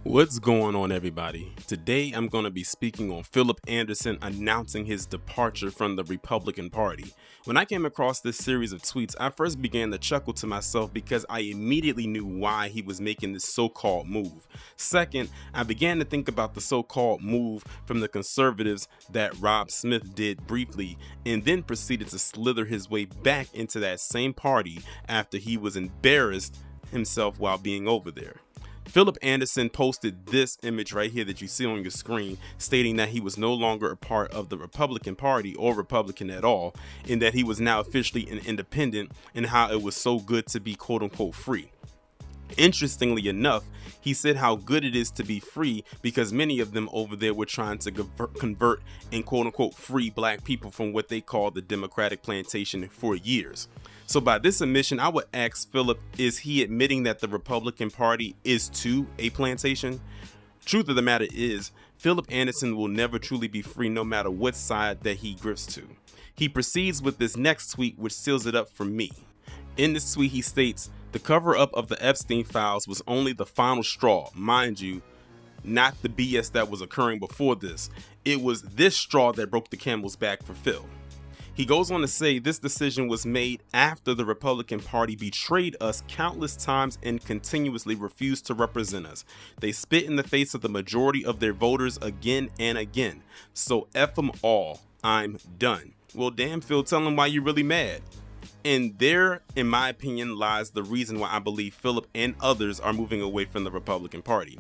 What's going on, everybody? Today I'm going to be speaking on Philip Anderson announcing his departure from the Republican Party. When I came across this series of tweets, I first began to chuckle to myself because I immediately knew why he was making this so-called move. Second, I began to think about the so-called move from the conservatives that Rob Smith did briefly, and then proceeded to slither his way back into that same party after he was embarrassed himself while being over there. Philip Anderson posted this image right here that you see on your screen, stating that he was no longer a part of the Republican Party or Republican at all, and that he was now officially an independent, and how it was so good to be quote-unquote free. Interestingly enough, he said how good it is to be free because many of them over there were trying to convert and quote-unquote free black people from what they call the Democratic plantation for years. So by this admission, I would ask Philip, is he admitting that the Republican Party is too a plantation? Truth of the matter is, Philip Anderson will never truly be free no matter what side that he grifts to. He proceeds with this next tweet, which seals it up for me. In this tweet, he states, "The cover-up of the Epstein files was only the final straw, mind you, not the BS that was occurring before this. It was this straw that broke the camel's back for Phil." He goes on to say this decision was made after the Republican Party betrayed us countless times and continuously refused to represent us. They spit in the face of the majority of their voters again and again. So F them all. I'm done. Well, damn, Phil, tell them why you're really mad. And there, in my opinion, lies the reason why I believe Philip and others are moving away from the Republican Party.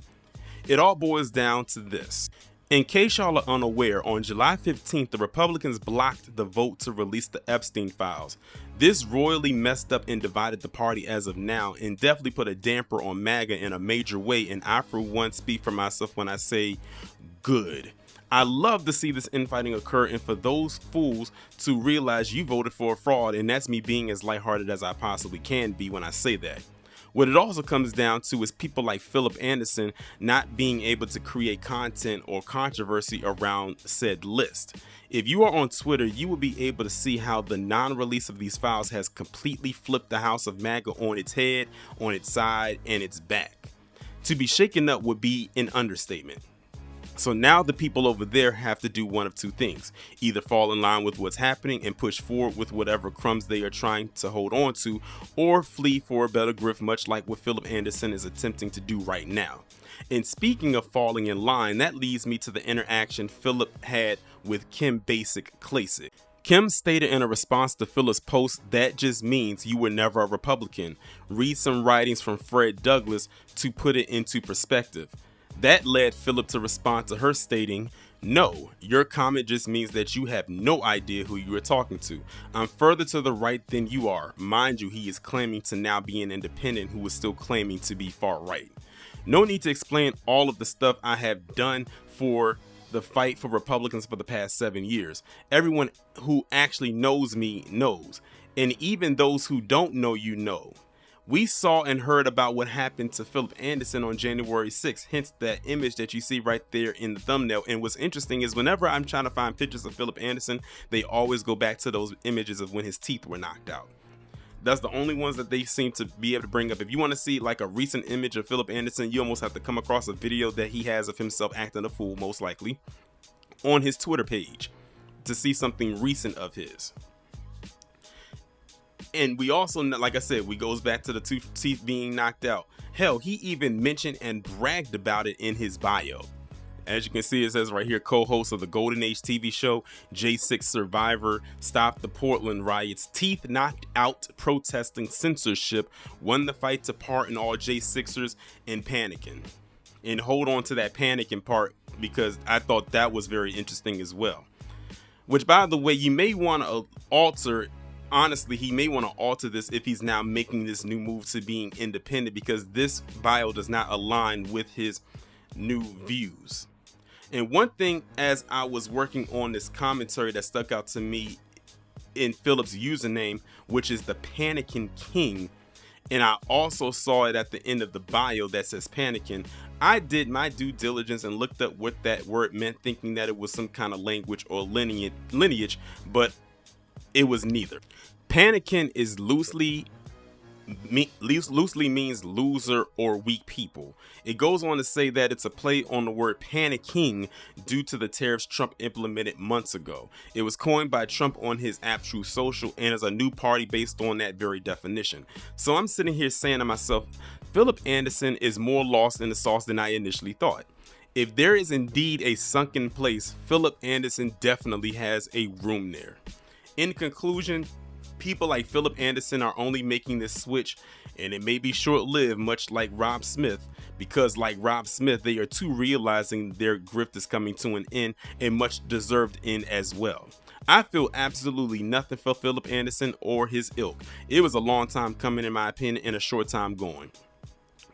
It all boils down to this. In case y'all are unaware, on July 15th, the Republicans blocked the vote to release the Epstein files. This royally messed up and divided the party as of now, and definitely put a damper on MAGA in a major way, and I for one speak for myself when I say good. I love to see this infighting occur, and for those fools to realize you voted for a fraud, and that's me being as lighthearted as I possibly can be when I say that. What it also comes down to is people like Philip Anderson not being able to create content or controversy around said list. If you are on Twitter, you will be able to see how the non-release of these files has completely flipped the house of MAGA on its head, on its side, and its back. To be shaken up would be an understatement. So now the people over there have to do one of two things: either fall in line with what's happening and push forward with whatever crumbs they are trying to hold on to, or flee for a better grift, much like what Philip Anderson is attempting to do right now. And speaking of falling in line, that leads me to the interaction Philip had with Kim Basic Classic. Kim stated in a response to Philip's post, "That just means you were never a Republican. Read some writings from Fred Douglass to put it into perspective." That led Philip to respond to her stating, "No, your comment just means that you have no idea who you are talking to. I'm further to the right than you are." Mind you, he is claiming to now be an independent who is still claiming to be far right. No need to explain all of the stuff I have done for the fight for Republicans for the past 7 years. Everyone who actually knows me knows. And even those who don't know you know. We saw and heard about what happened to Philip Anderson on January 6th, hence that image that you see right there in the thumbnail. And what's interesting is whenever I'm trying to find pictures of Philip Anderson, they always go back to those images of when his teeth were knocked out. That's the only ones that they seem to be able to bring up. If you want to see like a recent image of Philip Anderson, you almost have to come across a video that he has of himself acting a fool, most likely, on his Twitter page to see something recent of his. And we also, like I said, we goes back to the two teeth being knocked out. Hell, he even mentioned and bragged about it in his bio. As you can see, it says right here, co-host of the Golden Age TV show, J6 survivor, stopped the Portland riots, teeth knocked out, protesting censorship, won the fight to pardon all J6ers, and panicking. And hold on to that panicking part, because I thought that was very interesting as well. Which, by the way, you may want to alter. Honestly, he may want to alter this if he's now making this new move to being independent, because this bio does not align with his new views. And one thing, as I was working on this commentary, that stuck out to me in Philip's username, which is the Panicking King, and I also saw it at the end of the bio that says Panicking. I did my due diligence and looked up what that word meant, thinking that it was some kind of language or lineage, but it was neither. Panicking is loosely loosely means loser or weak people. It goes on to say that it's a play on the word panicking due to the tariffs Trump implemented months ago. It was coined by Trump on his app True Social and is a new party based on that very definition. So I'm sitting here saying to myself, Philip Anderson is more lost in the sauce than I initially thought. If there is indeed a sunken place, Philip Anderson definitely has a room there. In conclusion, people like Philip Anderson are only making this switch, and it may be short-lived, much like Rob Smith, because like Rob Smith, they are too realizing their grift is coming to an end, and much deserved end as well. I feel absolutely nothing for Philip Anderson or his ilk. It was a long time coming, in my opinion, and a short time going.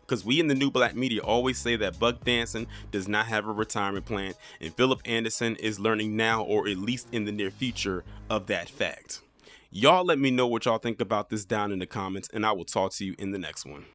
Because we in the new black media always say that Buck Danson does not have a retirement plan, and Philip Anderson is learning now, or at least in the near future, of that fact. Y'all let me know what y'all think about this down in the comments, and I will talk to you in the next one.